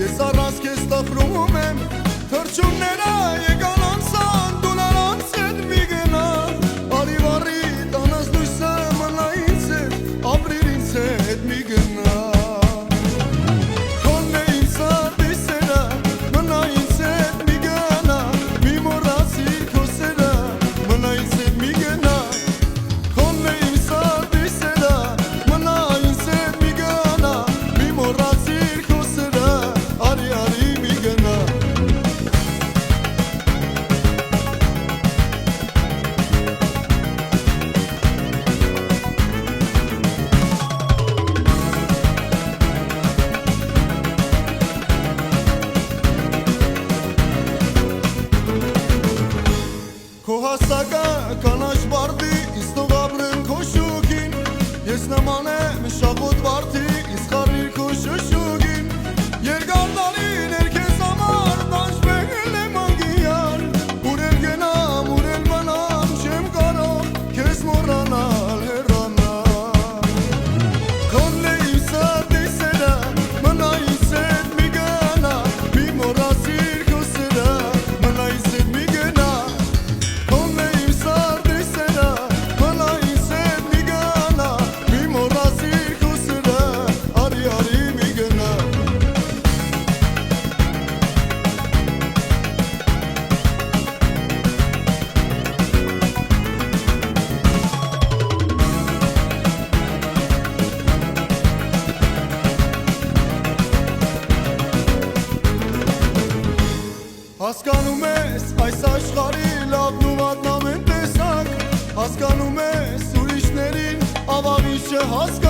Ես առանց քեզ տխրում եմ, թռչունները եկան անցան, դու նրանց հետ մի գնա, արի վարի տանած լույսը մնա ինձ հետ, ապրիր ինձ հետ մի գնա։ Քոնն է ինձ սարդի սերը, մնա ինձ հետ մի գնա, մի մոռացիր քո սերը, մնա ինձ հետ մի գնա։ Քոնն է ինձ սարդի սերը, մնա ինձ հետ մի գնա, մի մոռացիր քո սերը, արի մի գնա։ Քո հասակը կանաչ բարդի, ինձ թող ապրեմ քո շուքին, ես նման եմ շախոտ վարդի, ինձ խառնիր քո շշուկին, երկար տարիներ քեզ համար տանջվել եմ անգիար, ուր էլ գնամ, ուր էլ մնամ, չեմ կարող քեզ մոռանալ, հեռանալ։ Քոնն է իմ սրտի սերը, մնա ինձ հետ մի գնա, մի մոռացիր քո սերը, մնա ինձ հետ մի գնա։ Քոնն է իմ սրտի սերը, մնա ինձ հետ մի գնա, մի մոռացիր քո սերը, արի մի գնա։ Հասկանում ես այս աշխարհի լավն ու վատն ամեն տեսակ, հասկանում ես ուրիշներին ավաղի չհասկանալու։